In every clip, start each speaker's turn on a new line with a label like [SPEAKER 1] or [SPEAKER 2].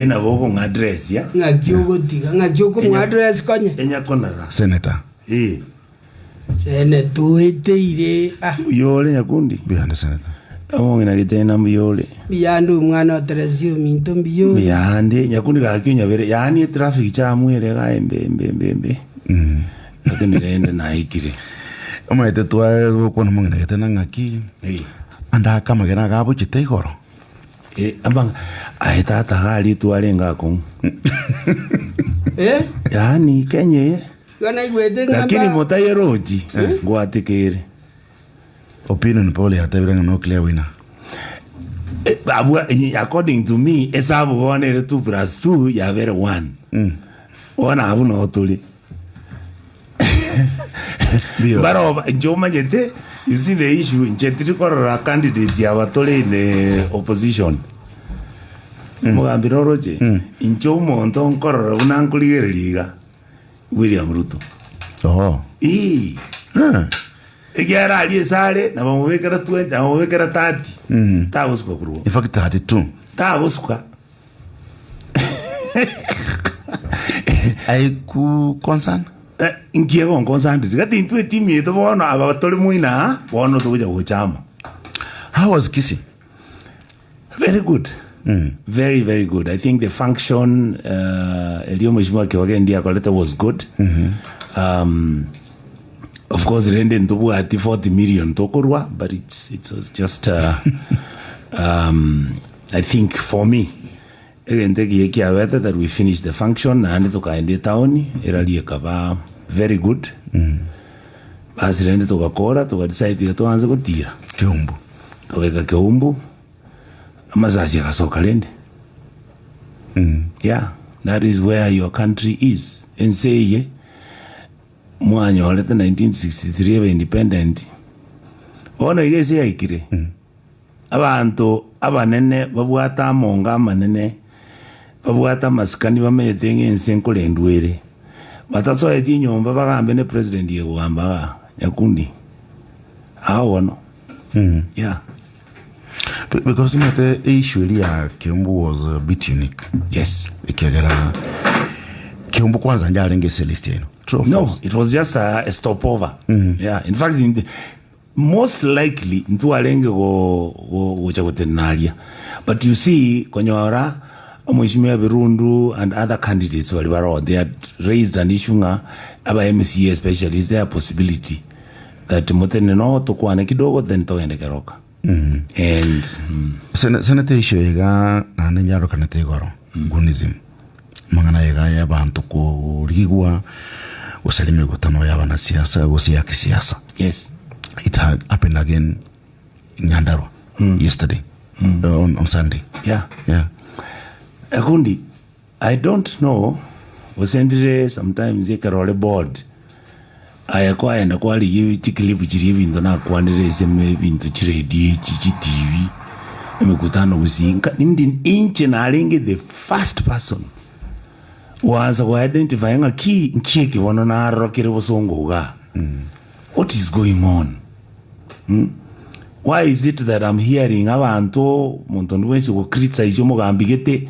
[SPEAKER 1] ina bogo ngadress ya
[SPEAKER 2] ngakyogo tiga ngakyogo ngadress konye
[SPEAKER 1] enya konara
[SPEAKER 3] senator
[SPEAKER 2] senator eteire
[SPEAKER 1] yole nyakundi
[SPEAKER 3] bihande senator
[SPEAKER 1] ngina gitena mbiyole
[SPEAKER 2] biyandu umwana wa Teresio minto mbiyole
[SPEAKER 1] biyande nyakundi gakinya bere yani traffic chamwere ga embe lakini rende na ikire
[SPEAKER 3] amaite twa kona mangina gitena ngaki anda kama gena gabo chitegoro
[SPEAKER 1] abang aitata gali tualenga kong yani kenye
[SPEAKER 2] gana igwete ngamba
[SPEAKER 1] lakini motayeroji gwatikere
[SPEAKER 3] opinion pole hatebira no clear winner
[SPEAKER 1] according to me esabu one 2+2 ya very 1 ona abu no tuli baro njoma jete. You see the issue in Chetrikorora candidates ya watole in the opposition. Mogambiroroje. In Chomo Anton Korora unankuligere liga. William Ruto.
[SPEAKER 3] Oh.
[SPEAKER 1] Egera ali sare na bamubekera 20, bamubekera 30. Tawuska kuru.
[SPEAKER 3] In fact 32.
[SPEAKER 1] Tawuska.
[SPEAKER 3] Ai ku concern
[SPEAKER 1] Ingie con consent. Gati intu etimi to bono abatole muina bono to kuja chama.
[SPEAKER 3] How was Kisii?
[SPEAKER 1] Very good. Very, very good. I think the function Elio Mheshimiwa Kiwagendia Koleta was good. Of course rende ntubu ati 40 million tokorwa, but it was just I think for me that we finished the function and to kaende town erali kaba very good. As rende to kakora to decide to anza kutira
[SPEAKER 3] Kiumbu
[SPEAKER 1] to weka Kiumbu amazazi akasoka lende. Yeah, that is where your country is. And say mwanya wale 1963 we independent ona igese yaikire abantu abanene babwata monga manene babwata maskani bameyetenge ensenkole ndwere batatso eti nyomba bagambe ne president yegwamba yakundi awono. Yeah,
[SPEAKER 3] because the issue ya Kiumbu was a bit unique.
[SPEAKER 1] Yes,
[SPEAKER 3] ikegera Kiumbu kwanza njalenge Celestiano.
[SPEAKER 1] No, it was just a stopover. Yeah, in fact, most likely ntu alenge go chagotenalia. But you see, konyora Mheshimiwa Birundu and other candidates they had raised an issue nga aba MCA especially. Is there a possibility that motene no to kwana kidogo then to ende keroka? And
[SPEAKER 3] Senator issue iga nane nyaro kanete goro gunism mangana iga ya bantu ko rigwa usalime gutano ya bana siasa gosia kisiasa.
[SPEAKER 1] Yes,
[SPEAKER 3] it happened again in Nyandarua yesterday on Sunday.
[SPEAKER 1] Yeah. Akundi, I don't know. Wasendire sometimes yekarole board. Ayakwa enda kwali yivi chikilipu chirivi ndo na kwandire seme bintu chiredi TV. Emekutano usinka indi inche na alinge the first person was identifying a key nkieke wano na rokere bosongo ga. What is going on? Why is it that I'm hearing abantu montondo wensi go criticize mugambigete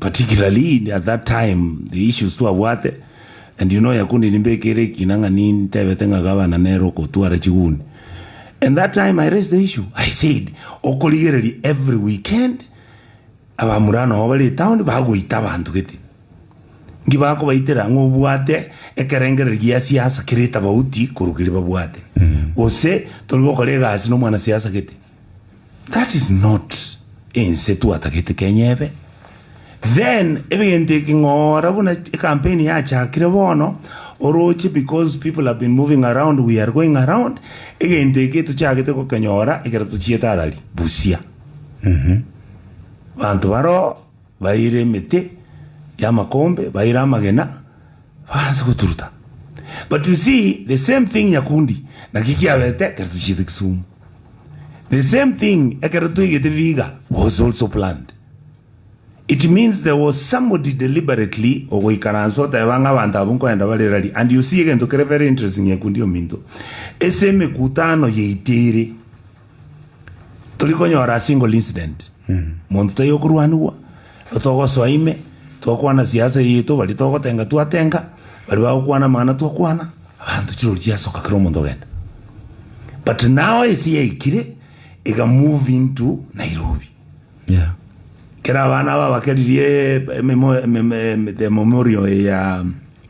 [SPEAKER 1] particularly at that time the issues to awate and you know yakundi nimbekere kinanga nini tebetenga gabana nero ko tuara chiguni. And that time I raised the issue. I said okoligereri every weekend abamurano obali town bagoita bantu gete ngibako baitera ngobwate ekerengere gia siasa kireta bauti kurukire babwate ose toligo kolega asino mwana siasa gete. That is not ensetu atakete kenyebe. Then ebigente kingora buna campaign ya chakire bono oroche because people have been moving around, we are going around egente ke tu chakete ko kenyora ekera tu chieta dali busia. Bantu baro baire mete ya makombe baira magena banza kuturuta. But you see the same thing yakundi nakiki abete kertu chite Kisumu. The same thing ekertu igete Viga was also planned. It means there was somebody deliberately ogoikaranso tebanga bantu abunko enda balerali. And you see again to kere very interesting yakundi ominto ese mekutano yeitere tolikonyora single incident. Monto tayo kuruanua toko swaime tokwana siasa yitu bali toko tenga tuatenga bali bakwana mana tukwana abantu chiro chiasoka kiro mundo genda. But now is ikire ega move into Nairobi.
[SPEAKER 3] Yeah.
[SPEAKER 1] Kera bana baba keririe the memorial ya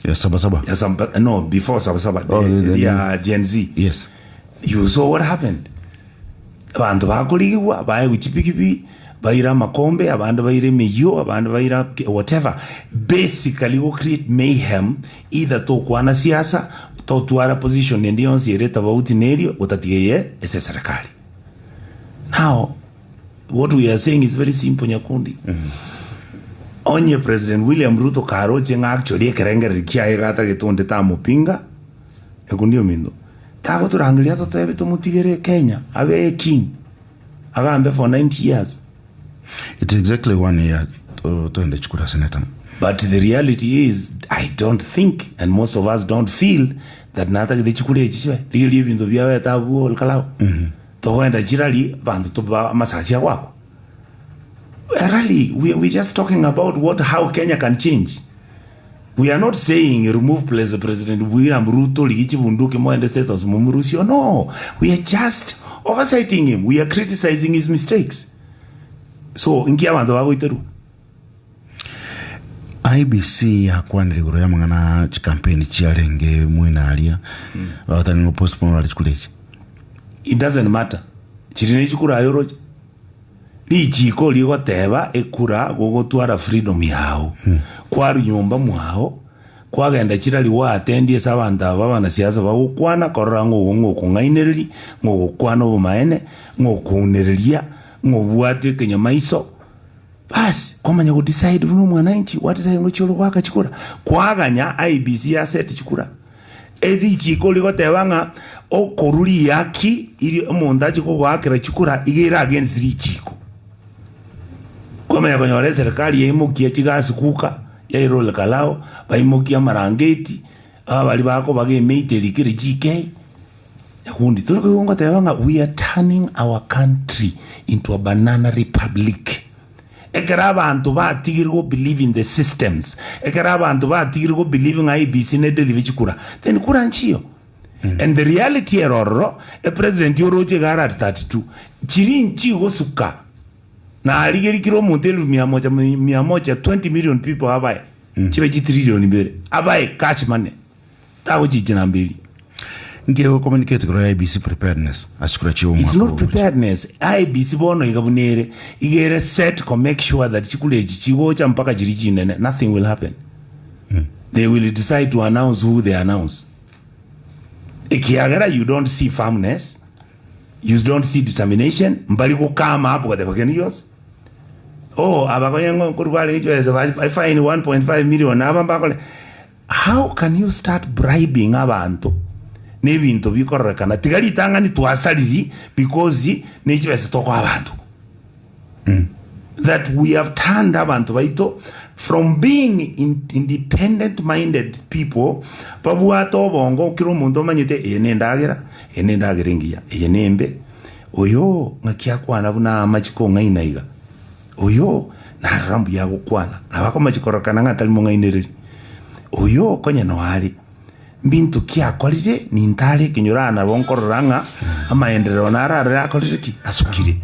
[SPEAKER 3] Sabasaba.
[SPEAKER 1] No, before Sabasaba. Yeah, Gen Z.
[SPEAKER 3] Yes.
[SPEAKER 1] You saw what happened. Abantu bakuliwa baye kuchipikipi baira makombe abantu baire meyo abantu baira whatever, basically go create mayhem either to kwana siasa to tuara position ndio nzireta bauti nerio utatigeye ese serikali. Now what we are saying is very simple Nyakundi. Onye President William Ruto karo chenga actually kerengere kia egata getonde tamupinga ekundio mindo tago turangilia to tebe to mutigere Kenya abe king agambe for 90 years.
[SPEAKER 3] It's exactly 1 year to ende chukura senator.
[SPEAKER 1] But the reality is I don't think and most of us don't feel that nata de chukure chiwe really bindo bya tabu olkalao to enda jirali bantu to masasi kwako. Really, we're just talking about how Kenya can change. We are not saying remove President William Ruto ligichi bunduki mo and status mumurusio. No, we are just oversighting him. We are criticizing his mistakes. So ingia bantu bagoiteru.
[SPEAKER 3] IBC yakwani ligoro ya mangana campaign chiarenge mwina alia. Watanga postpone ali chikulechi.
[SPEAKER 1] It doesn't matter. Chirine chikura ayoroje. Ni chiko ligo teba ekura gogotwara freedom yao kwa runyumba mwao kwa genda chirali wa attendie sabanda baba na siasa bagukwana korango ngo kungainereri ngo gukwana bumaene ngo kunereria ngo buate kenya maiso bas komanya go decide no mwananchi what is ngo chiro kwaka chikura kwaganya IBC ya set chikura edi chiko ligo tebanga okoruri yaki iri omonda chiko gwakira chikura igira against ri chiko kwa konyore serikali yaimukia chigasi kuka ya irole kalao baimukia marangeti bali bako bage meiteri kire GK yakundi tulikuonga tebanga we are turning our country into a banana republic. Ekera abantu batigire go believe in the systems, ekera abantu batigire go believe in IBC ne deliver chikura then kura nchiyo. And the reality error a president yoroje gara at 32 chiri nchi go suka na aligeri kiro modelu 120 million people abaye chibe chi trillion mbere abaye cash money tawo jijina mbili
[SPEAKER 3] ngeo communicate kro IBC preparedness ashikura chiwo
[SPEAKER 1] it's not preparedness. IBC bono igabunere igere set to make sure that chikuleji chiwocha mpaka jirijine nothing will happen. They will decide to announce who they announce. Ikiagara you don't see firmness, you don't see determination mbali kukama hapo kwa the oh abakonyango kurwale ichweza I fine 1.5 million abambakole. How can you start bribing abantu nebintu bikorekana tigali tangani twasaliri because nechweza toko abantu that we have turned abantu baito from being independent minded people babuato bongo kiro mundo manyete enendagira ngiya enembe oyo ngakia kwana buna amachiko ngainaiga oyo na rambu ya gukwana nabako machikorokana ngatali mungainereri oyo konya no ali mbintu kia kolije ni ntale kinyurana bonkororanga amaenderero narara akolije ki asukire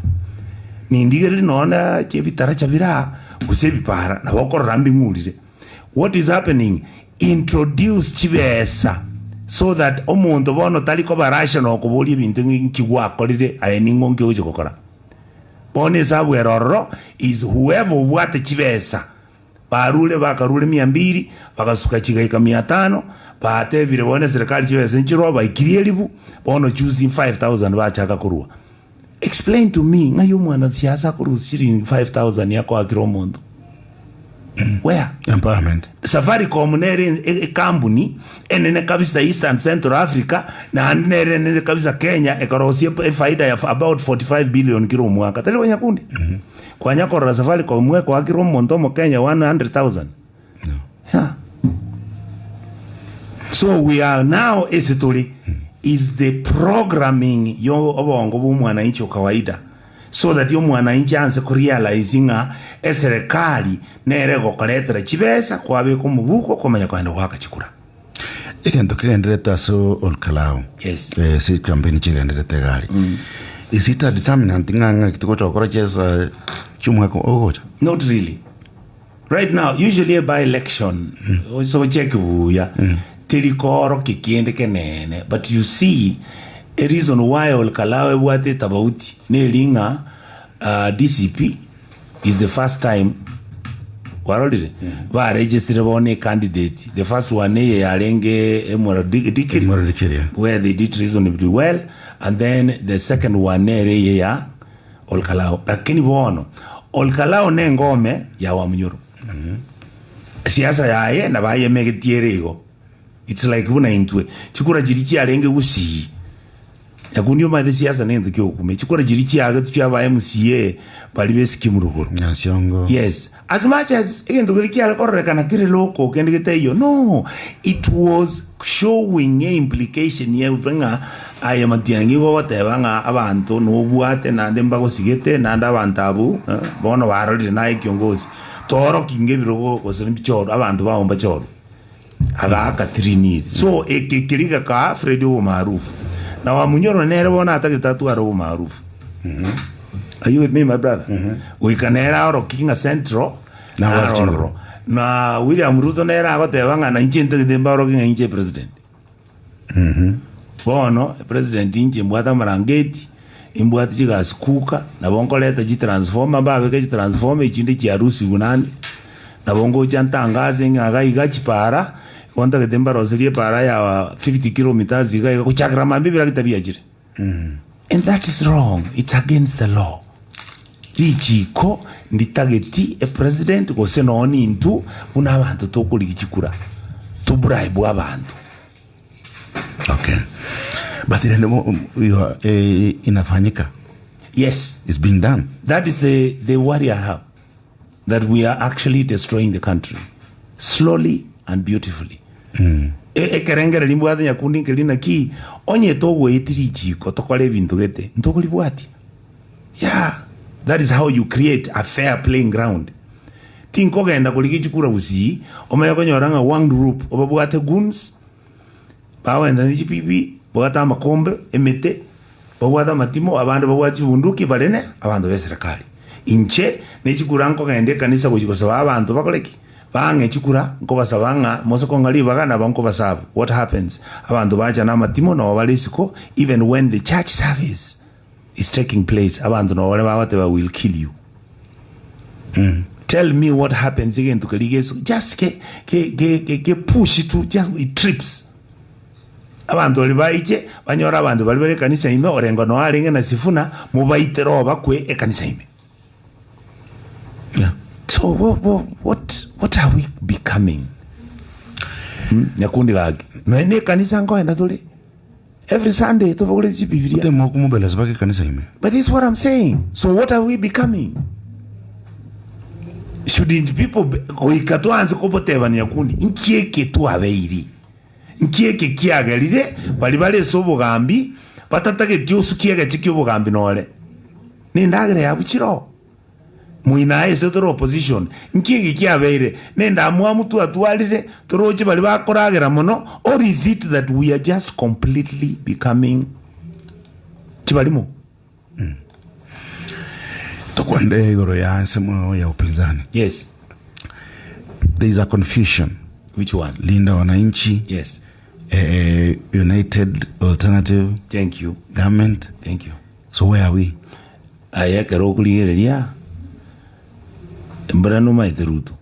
[SPEAKER 1] ni ndigere nona chebitara chabira usebipara na bokorrambi ngulire. What is happening? Introduce chibesa so that omuntu bono taliko barasha no kubuli bintu nkigwa kolire ayeningo ngeuje kokora bone sabu eroro is whoever what chibesa barule bakarule 200 bakasuka chigaika 500 batebire bone serikali chibesa nchiro baikiriye libu bono choosing 5000 bachaka kurua. Explain to me ngayo mwana siasa kurushiring 5000 yako akiro mondo where
[SPEAKER 3] empowerment
[SPEAKER 1] Safaricom nere company enene kabisa Eastern Central Africa na nere kabisa Kenya ekorosia faida ya about 45 billion kilo mwaka tele wanyakundi kwa nyako Safaricom mwe kwa kiro mondo mo Kenya 100,000 yeah. So we are now essentially is the programming yo obongo bumwana incho kawaida so that yo mwananchi anse kurealize nga eserikali nere gokoretera chibesa kwabe kumubuko komanya kwenda gwaka chikura.
[SPEAKER 3] Egento kigenderete aso olkalao.
[SPEAKER 1] Yes.
[SPEAKER 3] Si campaign chigenderete gari. Is it a determinant nganga kitiko chokora chesa chumweko ogocha?
[SPEAKER 1] Not really. Right now, usually a by-election, so check buya, terikoro kikiende kenene. But you see, a reason why olkalawe wate tabauti nelinga DCP is the first time warolide ba register one candidate. The first one alenge Dikiri, where they did reasonably well, and then the second one ya olkalao. Lakini bono olkalao ne ngome ya Wamunyoro. Siasa yaye na baye megetierego. It's like una intwe chikura jirichi alenge usi yakunyo ma siasa ne ndukyo kume chikura jirichi aga tucha baye MCA bali besi muruguru
[SPEAKER 3] Nyasiongo.
[SPEAKER 1] Yes, as much as again ndukiriki alkoreka na kire loko kende geteyo. No, it was showing a implication ye bringa ayamatiangi wote banga abantu no bwate na ndemba go sigete na ndabantabu bono baroli na ikiongozi toro kinge birogo koserimbi choro abantu baomba choro aga katriniri so ekekiriga ka Fred wo maarufu na Wamunyoro nere bona atakitatu aro maarufu. Are you with me, my brother? We can era oro kinga central na William Ruto nera agotebanga na inche ndemba oro kinga inche president. Bono president inche mbwata marangeti imbwati chigasikuka na bongo leta ji transformer babe ke transformer ichinde chiarusi gunani na bongo chantangaze ngaga igachipara konta ke demba roselie para ya 50 kilometers iga kuchakra mambi bila kitabia jire. And that is wrong. It's against the law. Ichiko ndi targeti a president go senoni into una abantu tokuli kichikura to bribe abantu.
[SPEAKER 3] Okay. But inafanyika.
[SPEAKER 1] Yes,
[SPEAKER 3] it's being done.
[SPEAKER 1] That is the worry I have, that we are actually destroying the country slowly and beautifully. Ekerengere limbwathe nyakundi nkelina ki onye togo etirichi kotokole bintu gete ntokoli bwati. Yeah, that is how you create a fair playing ground. Tinko genda kuliki chikura usi omaya konyoranga one group obabwate guns bawenda ni chipipi bwata makombe emete bwata matimo abantu babwachi bunduki balene abantu beserikali inche ne chikura nko gende kanisa kujikosa abantu bakoleki bange chikura nko basabanga mosoko ngali bagana banko basabu. What happens? Abantu bacha na matimo no balisiko even when the church service is taking place abantu no whatever will kill you. Tell me what happens again to kaligeso just ke push it, just it trips. Abantu libaiche banyora abantu balibere kanisa ime orengo no alinge na sifuna mubaitero bakwe kanisa ime.
[SPEAKER 3] Yeah.
[SPEAKER 1] So what are we becoming? Nyakundi gagi no kanisa ngo enda tuli every Sunday to bogole ji Biblia
[SPEAKER 3] te moko mobela zibake kanisa ime.
[SPEAKER 1] But this is what I'm saying. So what are we becoming? Shouldn't people oikato anze kopoteba nyakundi inkieke tu abeiri nkieke kiagerire bali bale sobogambi batatage tyosu kiaga chikyobogambi nole ni ndagere ya buchiro muina ese toro opposition nkieke kiabeire nenda muamutu atwalire toroche bali bakoragera mono, or is it that we are just completely becoming chibalimo?
[SPEAKER 3] Tokwande goro ya semo ya upinzani.
[SPEAKER 1] Yes,
[SPEAKER 3] there is a confusion.
[SPEAKER 1] Which one?
[SPEAKER 3] Linda Wananchi.
[SPEAKER 1] Yes.
[SPEAKER 3] United Alternative.
[SPEAKER 1] Thank you.
[SPEAKER 3] Government.
[SPEAKER 1] Thank you.
[SPEAKER 3] So where are we?
[SPEAKER 1] Aya kero kuligereria mbrano maiteruto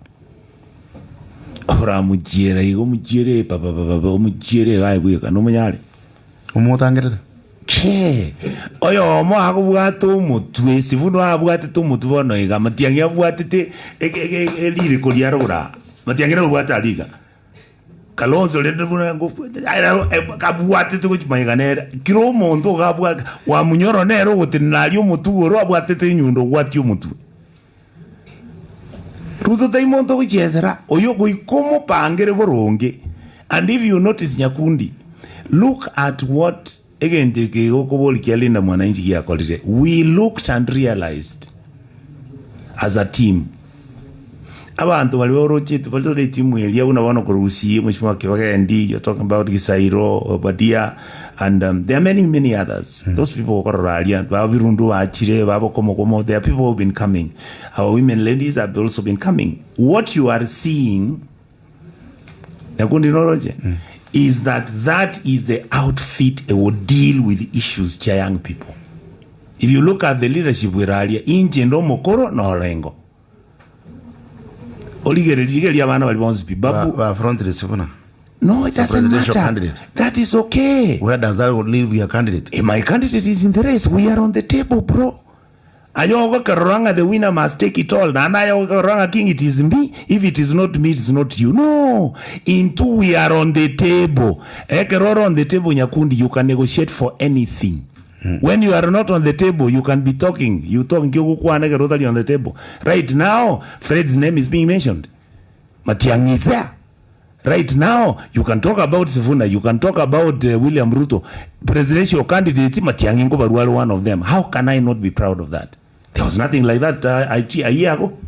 [SPEAKER 1] ora mujere igo mujere papa mujere gai bweka no munyare
[SPEAKER 3] umutangirete
[SPEAKER 1] ke oyo mo akubwato mutwe sivuno abwate to mutwe bono iga matiangi abwatete elire koliarora matiangira ubwata liga Kalonzo le ndibuna ngo kabwatete kuchimanyiganera kiro mondo gabwa wa Munyoro nero gutinari omutu ro abwatete nyundo gwati omutu Ruto taimondo kuchezera oyo goikomo pangere boronge. And if you notice nyakundi, look at what again ke okobol kialinda mwananchi kia kolite, we looked and realized as a team abantu bali orochite bali team elia unabona kurusi mheshimiwa Kibagendi, you're talking about Gisairo, Badia, and there are many others. Those people were ralia babirundu achire babo komo, there are people who have been coming. Our women ladies have also been coming. What you are seeing is that is the outfit it will deal with issues cha young people. If you look at the leadership we ralia inje ndo mokoro no lengo oligeri abana bali bonzi babu
[SPEAKER 3] front receiver.
[SPEAKER 1] No, it doesn't matter.
[SPEAKER 3] Candidate.
[SPEAKER 1] That is okay.
[SPEAKER 3] Where does that leave your candidate?
[SPEAKER 1] My candidate is in the race. We are on the table, bro. Ayoga Karanga, the winner must take it all. Nana Ayoga Karanga King, it is me. If it is not me, it is not you. No. In two, we are on the table. Ekeroro on the table, Nyakundi, you can negotiate for anything. When you are not on the table, you can be talking. You talk on the table. Right now, Fred's name is being mentioned. Matiang'i is there. Right now, you can talk about Sifuna, you can talk about William Ruto, presidential candidates, Matiang'i Ngobarwal, one of them. How can I not be proud of that? There was nothing like that a year ago.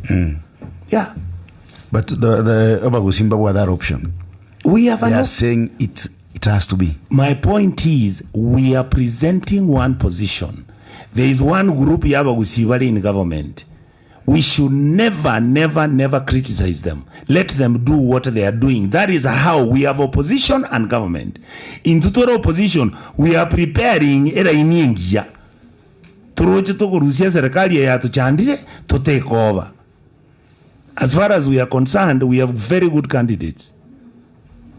[SPEAKER 1] Yeah.
[SPEAKER 3] But the Obagusimba were that option.
[SPEAKER 1] We have
[SPEAKER 3] they are saying it has to be.
[SPEAKER 1] My point is, we are presenting one position. There is one group Yabagusiba in government. We should never criticize them. Let them do what they are doing. That is how we have opposition and government. In total opposition, we are preparing era iningia. Turoche toko Rusia serikali ya tuchandire to take over. As far as we are concerned, we have very good candidates.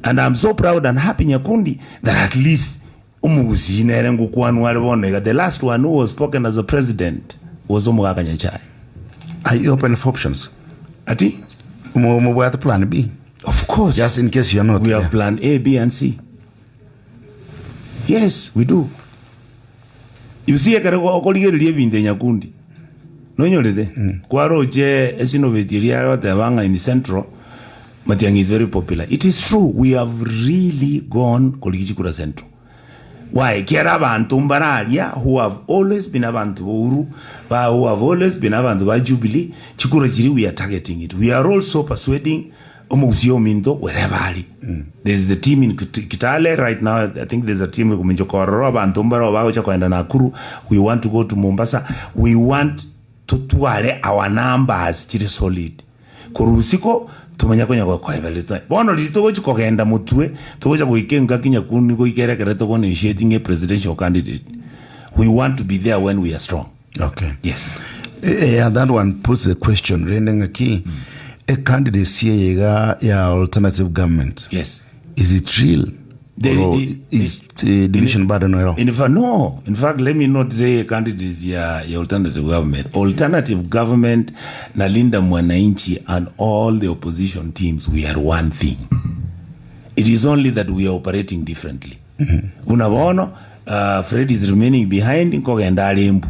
[SPEAKER 1] And I'm so proud and happy Nyakundi that at least the last one who was spoken as a president was Umugaga Nyachai.
[SPEAKER 3] Are you open for options?
[SPEAKER 1] Ati?
[SPEAKER 3] We have the plan B.
[SPEAKER 1] Of course.
[SPEAKER 3] Just in case you're not.
[SPEAKER 1] We have plan A, B, and C. Yes, we do. You see, I can't go in the Nyakundi. No, you know, Kwaroje, Esinovetia, the Wanga in the central, Matiang'i is very popular. It is true. We have really gone Koligikura Central. Why? Kera abantu mbaralia who have always been abantu Uru, who have always been abantu Jubilee. Chikura Jiri, we are targeting it. We are also persuading Omuzio Mindo wherever ali. There's the team in Kitale right now. I think there's a team in Kuminjokoro, abantu mbarawa kwenda Nakuru. We want to go to Mombasa. We want to tuale our numbers chiri solid. Kurusiko tumanya kwa evaluate. Bono litoko chikogenda mutwe togoja kuikenga Kinyakuni ko ikerekere to initiating a presidential candidate. We want to be there when we are strong.
[SPEAKER 3] Okay.
[SPEAKER 1] Yes.
[SPEAKER 3] And that one puts the question rending a key. A candidacy ya alternative government.
[SPEAKER 1] Yes.
[SPEAKER 3] Is it real? Is division bad no?
[SPEAKER 1] In fact, let me not say a candidate is your alternative government. Alternative government, Nalinda Mwananchi and all the opposition teams, we are one thing. It is only that we are operating differently. Unabono, Fred is remaining behind in Kogendalembu.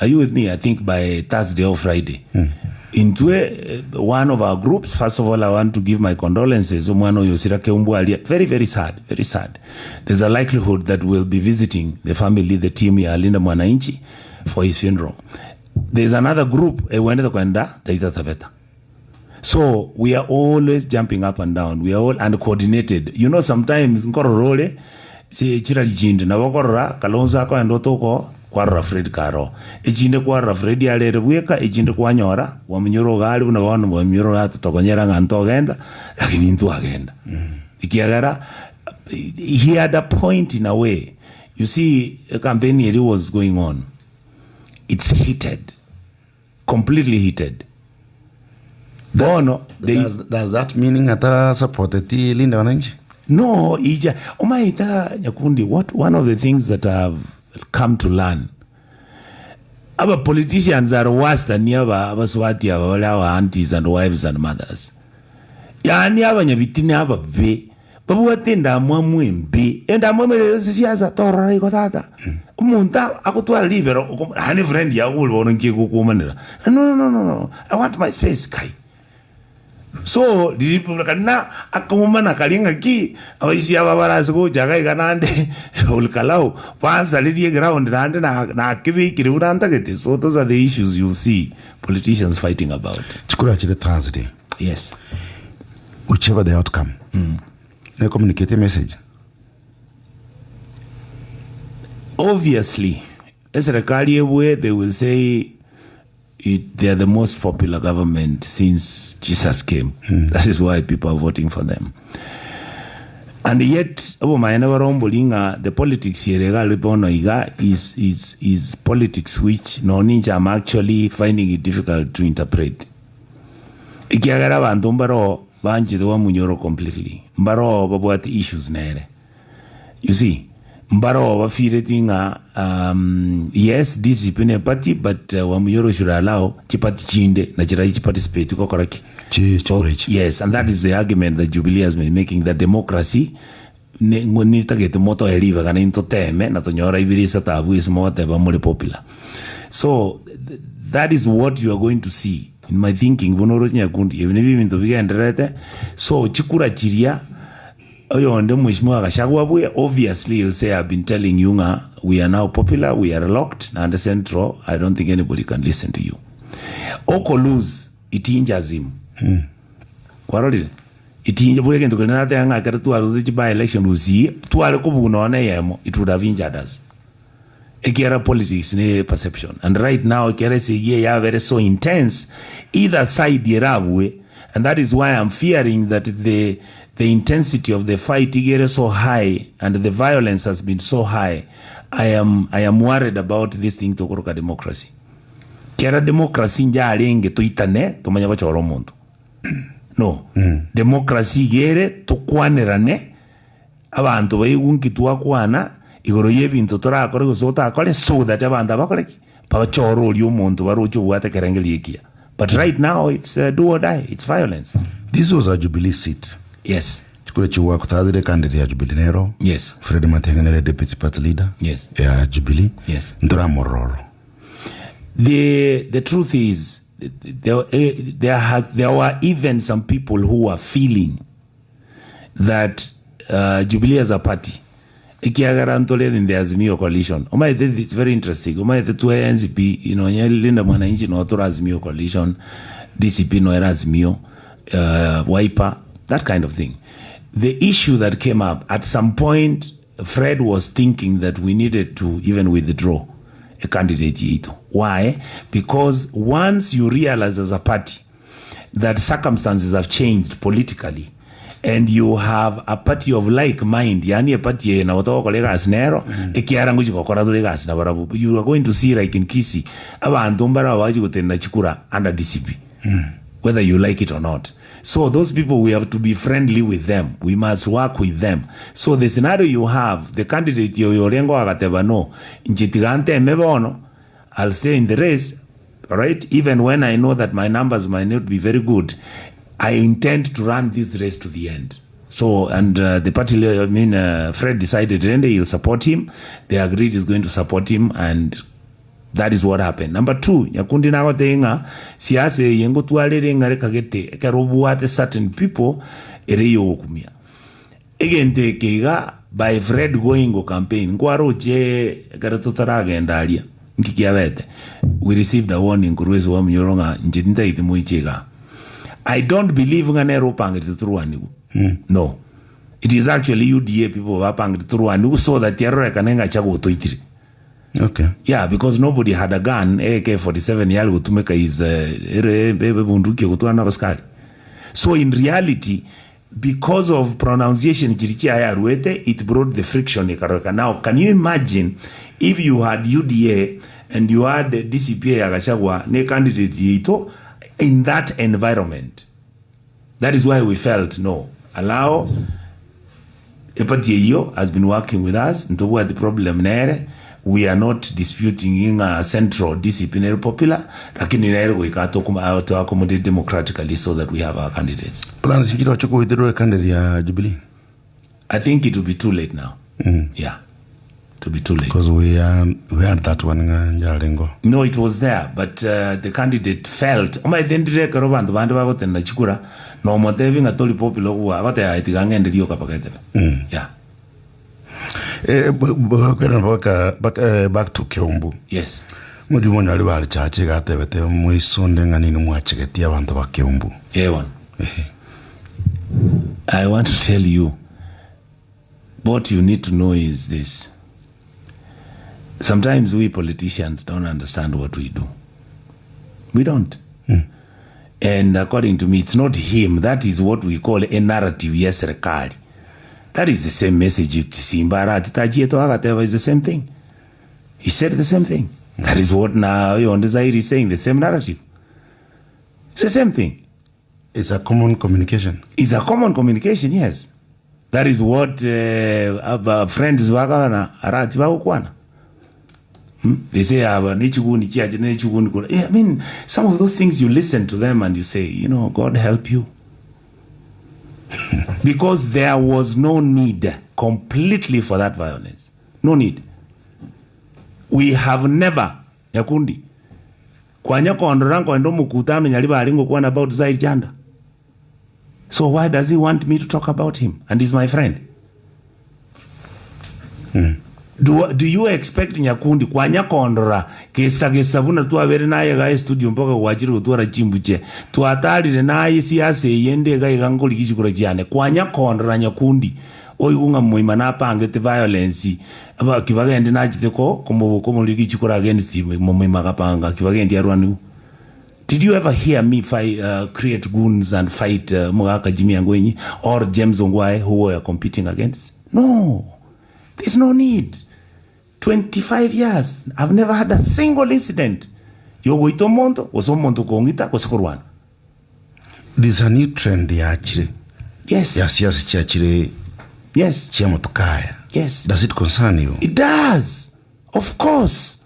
[SPEAKER 1] Are you with me? I think by Thursday or Friday. Into one of our groups, first of all, I want to give my condolences. Very, very sad, very sad. There's a likelihood that we'll be visiting the family, the team, Linda Mwananchi, for his funeral. There's another group, so we are always jumping up and down. We are all uncoordinated. You know, sometimes nkororole se chiralijinde na wakorora kalonza ko andotoko kwa Fred Karo. Ejinde kwa Fred yale weka ejinde kwa nyora wa mnyoro gali unaona wa mnyoro hata tokonyera nganto agenda lakini ntu agenda. Ikiagara he had a point in a way. You see, a campaign here was going on. It's heated. Completely heated.
[SPEAKER 3] Does that meaning ata supported Linda Wananchi?
[SPEAKER 1] No, ija omaita Nyakundi, one of the things that I've come to learn, our politicians are worse than our Swati, our aunties and wives and mothers. Yani abanyabitini ababe babu watenda mwamwembe enda mwemere sisiasa tora iko tata umuntu akutwala libero hani friend ya ulo bonke kukumanira no I want my space kai So kana akamuma na kalinga ki awaisi ababara siko jaga iganande ulkalau panza liye ground rande na kibi kiruranda gete. So those are the issues you see politicians fighting about.
[SPEAKER 3] Chikura chile Thursday.
[SPEAKER 1] Yes.
[SPEAKER 3] Whichever the outcome. They communicate a message.
[SPEAKER 1] Obviously, as a way they will say they are the most popular government since Jesus came. That is why people are voting for them. And yet, the politics here is politics which no ninja I'm actually finding it difficult to interpret. Ikiagara bantu mbaro banjidwa munyoro completely. Mbaro babwat issues nere. You see, mbaro wafiretinga yes, discipline party, but wamuyoro should allow chipati chinde na chiraji participate kokoraki. Yes, and that is the argument that Jubilee has been making, that democracy nita get moto eliva kana into teme na tonyora ibirisa tabu is more popular. So that is what you are going to see in my thinking. So chikura chiria obviously he'll say, I've been telling you we are now popular, we are locked and the central, I don't think anybody can listen to you. Oko lose itinjas him. Kwaroli itinja boye kento kana te anga kare tu aru de by election uzi tu ale ko buno na yemo, it would have injured us. Ekera politics ne perception, and right now ekera say yeah very so intense either side yerawwe, and that is why I'm fearing that the intensity of the fight is so high and the violence has been so high. I am worried about this thing to koroka democracy. Kera democracy nja alenge tuitane tumanya kwa choro muntu. No. Democracy gere tukwanerane abantu bayigunki tuakwana igoro yebintu tora akore gusota akore so that abantu abakoreki pa choro oli umuntu barucho bwate kerengeli ikia. But right now it's do or die, it's violence.
[SPEAKER 3] This was a Jubilee seat.
[SPEAKER 1] Yes.
[SPEAKER 3] Chukule chiwa kutadire candidate ya Jubilee Nero.
[SPEAKER 1] Yes.
[SPEAKER 3] Fred Matengenere deputy party leader.
[SPEAKER 1] Yes.
[SPEAKER 3] Ya Jubilee.
[SPEAKER 1] Yes.
[SPEAKER 3] Ndora mororo.
[SPEAKER 1] The truth is there were even some people who were feeling that Jubilee as a party ikiagarantole in the Azimio coalition. It's very interesting. The two NCP, linda mwananchi no otora Azimio coalition, DCP no era Azimio, Wiper, that kind of thing. The issue that came up at some point, Fred was thinking that we needed to even withdraw a candidate yito. Why? Because once you realize as a party that circumstances have changed politically and you have a party of like mind, yani a party na watoka kolega asnero, ekiarangu chiko koradurega asna barabu, you are going to see like in Kisii, aba andombara waji kutenda chikura under DCP, whether you like it or not. So those people, we have to be friendly with them. We must work with them. So the scenario you have, the candidate yorengo agateba no, njitigante mebono, I'll stay in the race, all right? Even when I know that my numbers might not be very good, I intend to run this race to the end. So, and the party, Fred decided he'll support him. They agreed he's going to support him, and that is what happened. Number two, yakundi na kote inga, siyase yengo tuwalere ngare kagete, karobuwate certain people, ereyo okumia. Egente kega, by Fred going o campaign, kwaro che, karatotaraga endalia, nkikiawete. We received a warning, kuruwezo wa mnyoronga, njitinta itimu ichega. I don't believe ngane ropanga through anigu. No. It is actually UDA people who are panged through anigu so that terror kanenga chago toitiri.
[SPEAKER 3] Okay.
[SPEAKER 1] Yeah, because nobody had a gun, AK-47 yali kutumeka is bunduki kutuana baskari. So in reality, because of pronunciation it brought the friction. Now, can you imagine if you had UDA and you had DCP Agachagua, ne candidates yito in that environment? That is why we felt, no, allow Epatieyo has been working with us into what the problem nere. We are not disputing in a central disciplinary popular, lakini we can talk to accommodate democratically so that we have our candidates.
[SPEAKER 3] Plan sikiro choko withdraw a candidate ya Jubilee.
[SPEAKER 1] I think it will be too late now. Yeah. to be too late.
[SPEAKER 3] Because we had that one in Jalingo.
[SPEAKER 1] No, it was there, but the candidate felt. Oma identity karobantu bantu bagotenda chikura no motevi ngatoli popular wa agote aitiganga ndio kapakete. Yeah.
[SPEAKER 3] Back to Kiumbu.
[SPEAKER 1] Yes.
[SPEAKER 3] Mudi mwana ali bali chache gatebete mwisonde ngani numwachegetia abantu ba Kiumbu.
[SPEAKER 1] Ewan. I want to tell you, what you need to know is this. Sometimes we politicians don't understand what we do. We don't. And according to me, it's not him. That is what we call a narrative, yes, rekali. That is the same message. It's the same thing. He said the same thing. That is what now Yon Desire is saying, the same narrative. It's the same thing.
[SPEAKER 3] It's a common communication.
[SPEAKER 1] It's a common communication, yes. That is what our friends Arati Wakwana. They say, I mean, some of those things you listen to them and you say, you know, God help you. Because there was no need completely for that violence. No need. We have never, Yakundi, about Zaid Janda. So why does he want me to talk about him? And he's my friend. Do you expect Nyakundi kwanya kondora kesa buna tu avere naye ga studio mpaka wajiri utwara chimbuche tu atali naye siasa yende ga igangoli kishikura cyane kwanya kondora Nyakundi oyunga muima napange te violence aba kibagende najiteko komuboko muri kishikura against muima kapanga kibagende yarwanu. Did you ever hear me create goons and fight Mugaka Jimmy Angwenyi or James Ongwae who were competing against? No. There's no need. 25 years, I've never had a single incident. There's
[SPEAKER 3] a new trend actually.
[SPEAKER 1] Yes.
[SPEAKER 3] Yes.
[SPEAKER 1] Yes. Yes.
[SPEAKER 3] Does it concern you?
[SPEAKER 1] It does. Of course.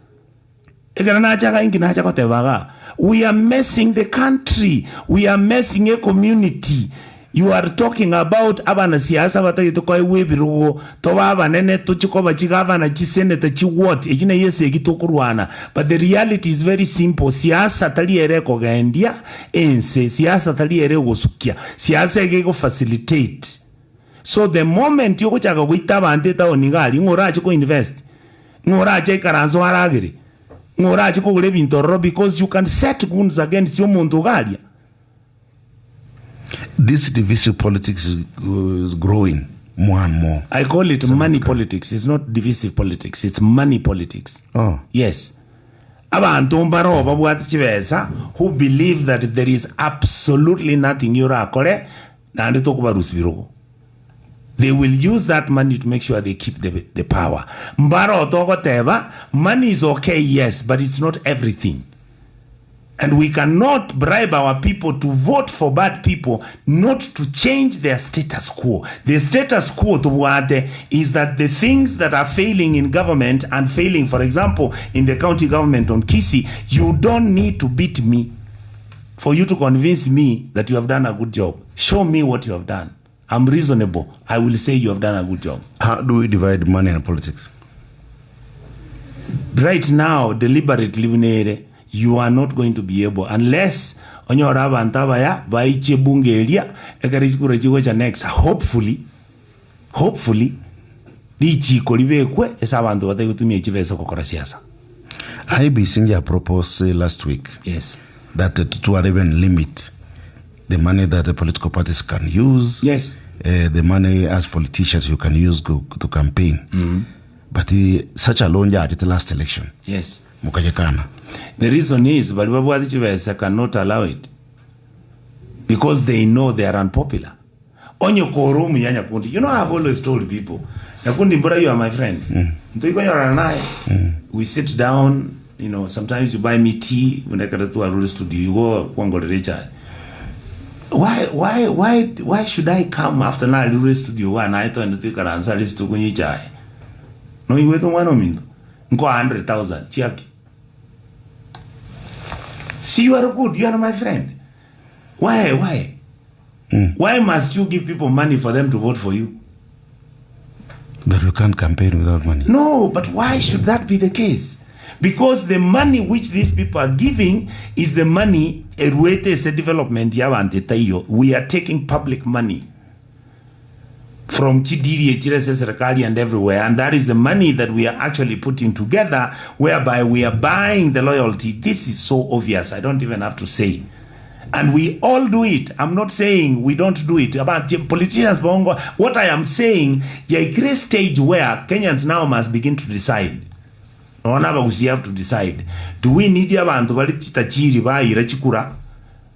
[SPEAKER 1] We are messing the country. We are messing a community. You are talking about abana siasa batayitokoi webirugo toba nene tuchikoba chigavana chiseneta chiwot ejina yese gitokurwana. But the reality is very simple. Siasa taliere kogendia ense siasa taliere gosukia siasa egego facilitate. So the moment you gochaga kuitaba andeta onigali ngorache ko invest ngorache karanzo haragiri ngorache ko gule bintoro because you can set guns against your muntu galia.
[SPEAKER 3] This divisive politics is growing more and more.
[SPEAKER 1] I call it money politics. It's not divisive politics. It's money politics.
[SPEAKER 3] Oh.
[SPEAKER 1] Yes. Who believe that there is absolutely nothing you are they will use that money to make sure they keep the power. Money is okay, yes, but it's not everything. And we cannot bribe our people to vote for bad people, not to change their status quo. The status quo is that the things that are failing in government and failing, for example, in the county government on Kisii, you don't need to beat me for you to convince me that you have done a good job. Show me what you have done. I'm reasonable. I will say you have done a good job.
[SPEAKER 3] How do we divide money and politics?
[SPEAKER 1] Right now, deliberately, you are not going to be able unless on your ya baiche bungelia ekarisikura chigocha next hopefully dichi kolibekwe esabantu batagutumia chibesa kokora siasa.
[SPEAKER 3] IBC proposed last week that to even limit the money that the political parties can use.
[SPEAKER 1] Yes.
[SPEAKER 3] The money as politicians you can use to campaign. But such a long at the last election.
[SPEAKER 1] Yes.
[SPEAKER 3] Mukajekana.
[SPEAKER 1] The reason is Balibabu cannot allow it because they know they are unpopular. On your korumu ya Nyakundi, you know I've always told people, Nyakundi, brother, you are my friend. We sit down, you know, sometimes you buy me tea when I get to a rural studio, you go Kwangol. Why should I come after na rural studio and I turn to answer this to Kunyichai? No, you wait on 100,000 chiaki. See, you are good. You are my friend. Why? Why must you give people money for them to vote for you?
[SPEAKER 3] But you can't campaign without money.
[SPEAKER 1] No, but why should that be the case? Because the money which these people are giving is the money development. We are taking public money from Chidiri, Serikali and everywhere, and that is the money that we are actually putting together, whereby we are buying the loyalty. This is so obvious, I don't even have to say. And we all do it. I'm not saying we don't do it. About politicians, what I am saying, a great stage where Kenyans now must begin to decide. We have to decide. Do we need abantu bali chitachiri baira chikura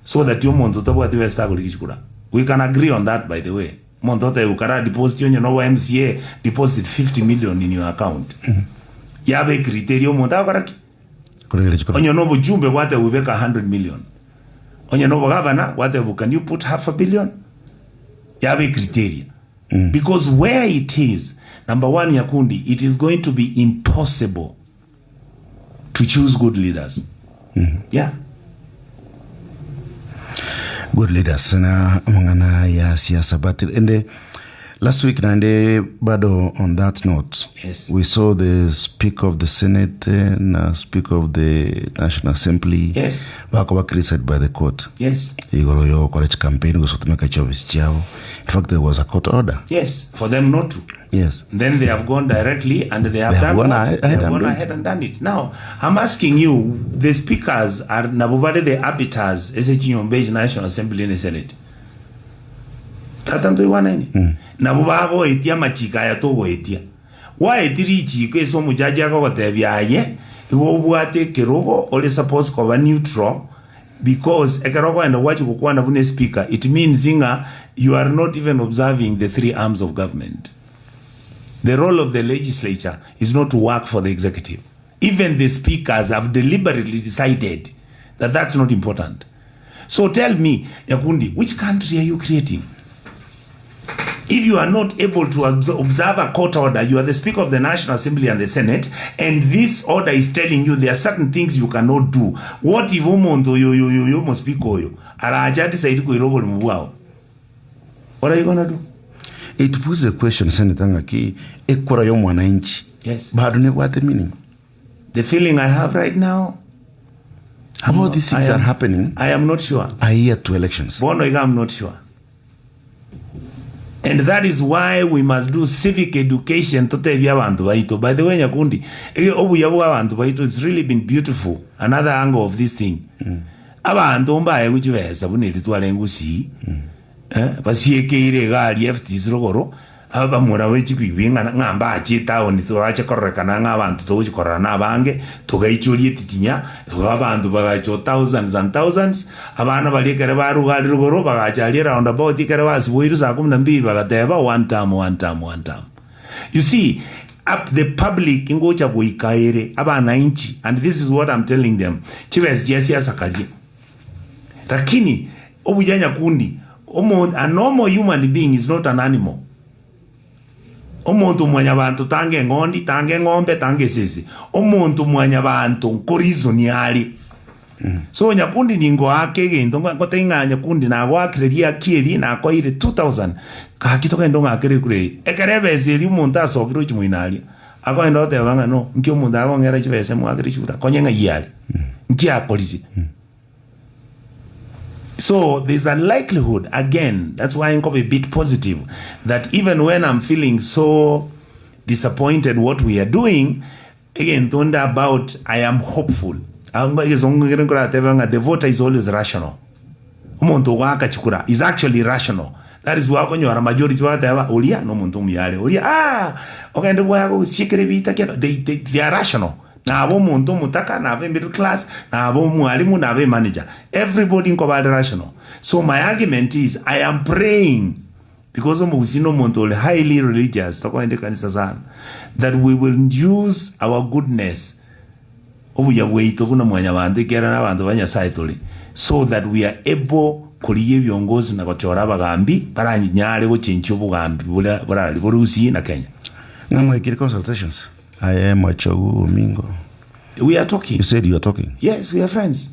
[SPEAKER 1] so that you monto tabwa tiwe stagoli chikura? We can agree on that, by the way. Monto te ukara deposit you know MCA deposit 50 million in your account. Yabe criterio monta karaki. Onyo no bujumbe wate ubeka 100 million. Onyo no governor wate can you put $500 million? Yabe criteria. Because where it is, number one, Yakundi, it is going to be impossible to choose good leaders. Yeah.
[SPEAKER 3] Good leaders. Na mangana ya siasa. But last week, bado on that note,
[SPEAKER 1] yes,
[SPEAKER 3] we saw the Speaker of the Senate and Speaker of the National Assembly.
[SPEAKER 1] Yes.
[SPEAKER 3] Were criticized by the court.
[SPEAKER 1] Yes.
[SPEAKER 3] Igoro college campaign was to make a choice. In fact, there was a court order.
[SPEAKER 1] Yes, for them not to.
[SPEAKER 3] Yes.
[SPEAKER 1] Then they have gone directly and they have gone ahead and done it. Now, I'm asking you, the speakers are Nabubade the arbiters, SHU National Assembly in the Senate. Tatanto iwaneni. Nabubabo etia machika ya togo etia. Wa etiri chiko eso mujaji ako tebyaye, iwo buate kerogo ole suppose ko neutral. Because ekerogo and wachi kukuwa na bune speaker, it means you are not even observing the three arms of government. The role of the legislature is not to work for the executive. Even the speakers have deliberately decided that that's not important. So tell me, Yakundi, which country are you creating? If you are not able to observe a court order, you are the Speaker of the National Assembly and the Senate, and this order is telling you there are certain things you cannot do. What if you must speak oyo? What are you going to do?
[SPEAKER 3] It puts the question, Senator Ngaki, ekura yo mwananchi.
[SPEAKER 1] Yes.
[SPEAKER 3] But what the meaning?
[SPEAKER 1] The feeling I have right now,
[SPEAKER 3] all these things are happening.
[SPEAKER 1] I am not sure.
[SPEAKER 3] A year to elections.
[SPEAKER 1] I'm not sure. And that is why we must do civic education to tell abantu baito. By the way, Nyakundi, it's really been beautiful. Another angle of this thing. Abantu mbaye kuchivesa buneti twalengusi. Pasieke gali FTs rogoro. Aba murawe chipibinga ngamba achita oni twache korrekana ngabantu tochikorana bange tugaichuli titinya abantu bagacho thousands and thousands abana balikere barugali rugoro bagachali round about ikere basibuiru za 12 bagateba one time. You see, up the public ingocha kuikaire abana inchi, and this is what I'm telling them. Chibes jesia sakali. Lakini obujanya kundi a normal human being is not an animal. Omuntu mwanya bantu tange ngondi, tange ngombe, tange sisi. Omuntu mwanya bantu nkorizo ni hali. So Nyakundi ningo ake gendo ngotenga Nyakundi na wakreria kieri na kwa ile 2000 kakitoka ndonga akere kure. Ekerebe zeri umuntu asokiro chimuinali. Ako endo te banga no, nkyo umuntu akongera chibese mu akere chura. Konyenga yali. Nkya akoliji. So there's a likelihood, again, that's why I'm a bit positive, that even when I'm feeling so disappointed what we are doing, again, about I am hopeful. The voter is always rational. Is actually rational. That is why when you are a majority, they are rational. Na abo muntu mutaka na ave middle class na abo mwalimu na ave manager, everybody in rational. So my argument is I am praying, because omuzino muntu highly religious that we will use our goodness so that we are able kuliye viongozi na kuchora bagambi baranyare go chencho bugambi bula Burusi na Kenya.
[SPEAKER 3] Ngamwe consultations. I am Machogu Mingo.
[SPEAKER 1] We are talking.
[SPEAKER 3] You said you are talking.
[SPEAKER 1] Yes, we are friends.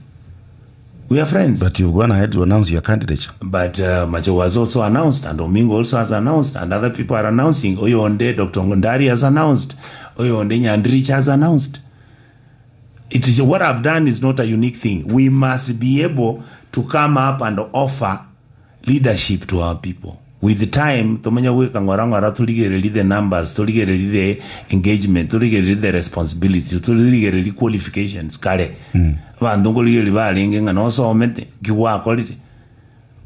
[SPEAKER 1] We are friends.
[SPEAKER 3] But you've gone ahead to announce your candidature.
[SPEAKER 1] But Macho was also announced, and Omingo also has announced, and other people are announcing. Oyonde, Dr. Ngondari has announced. Oyonde Nyandrich has announced. It is what I've done is not a unique thing. We must be able to come up and offer leadership to our people. With the time, tomenya weka ngwarangwara tuligereli the numbers, tuligereli the engagement, tuligereli the responsibility, tuligereli qualifications kare. Vandongo ligereli balenge nga no so omete giwa quality.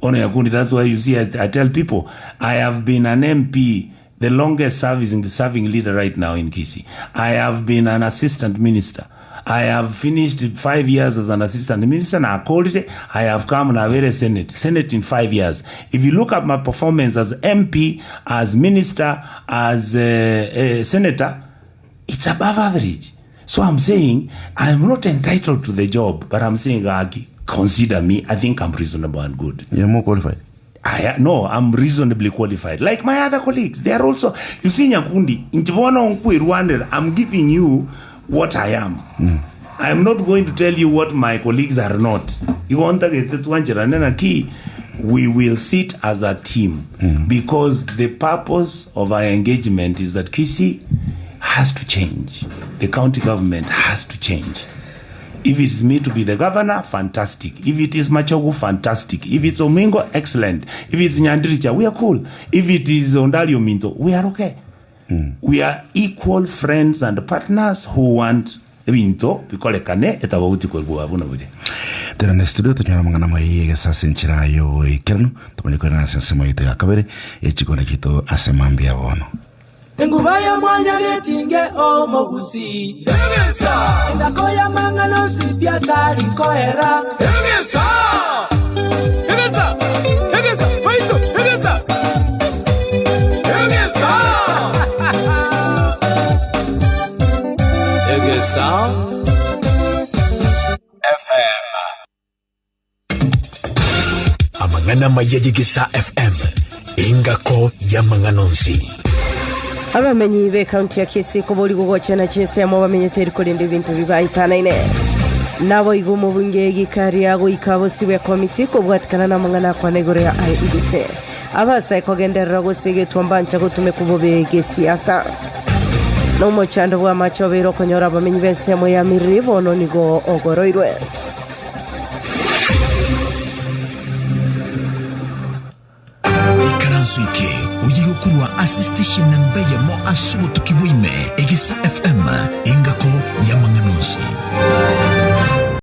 [SPEAKER 1] Ono yakundi, that's why you see I tell people I have been an MP, the longest serving leader right now in Kisii. I have been an assistant minister. I have finished 5 years as an assistant minister, and I called it. I have come and I've had a Senate in 5 years. If you look at my performance as MP, as minister, as a senator, it's above average. So I'm saying I'm not entitled to the job, but I'm saying, consider me. I think I'm reasonable and good.
[SPEAKER 3] You're more qualified.
[SPEAKER 1] No, I'm reasonably qualified. Like my other colleagues, they are also. You see, Nyakundi, I'm giving you what I am. I am not going to tell you what my colleagues are not. We will sit as a team because the purpose of our engagement is that Kisii has to change. The county government has to change. If it's me to be the governor, fantastic. If it is Machogu, fantastic. If it's Omingo, excellent. If it's Nyandricha, we are cool. If it is Ondalio Minto, we are okay. We are equal friends and partners who want Minto, because kane etawauti kwa buabuna bude.
[SPEAKER 3] Tena na studio tunyara mangana mai sasa nchira yo ikerno tumanyiko na sasa mai te akabere echikona kito asemambia wono.
[SPEAKER 4] Engubaya mwanya getinge omogusi. Egesa. Ndakoya mangano sipya tali koera. Egesa. Egesa. Egesa. Waito. Egesa. Egesa. Egesa. FM. Amangana mayegesa FM. Ingako ya manganonsi.
[SPEAKER 5] Abamenyi be county ya Kisii kubuli gugochana chinse mo bamenyeteri kurinde ibintu bibayitanaine nabo igumo bunge gikari yago ikabo siwe committee kubwatikana na mangana kwa negoro ya IEBC abasa kogenderera gusige twambancha gutume kubobege siasa no mochando bwa macho bero konyora abamenyi bese mo ya mirivo no nigo ogoroirwe
[SPEAKER 4] Karansuike ujigo kurwa assistation nambeya mo asugo tukibwime Egesa FM ingako ya manganonsi.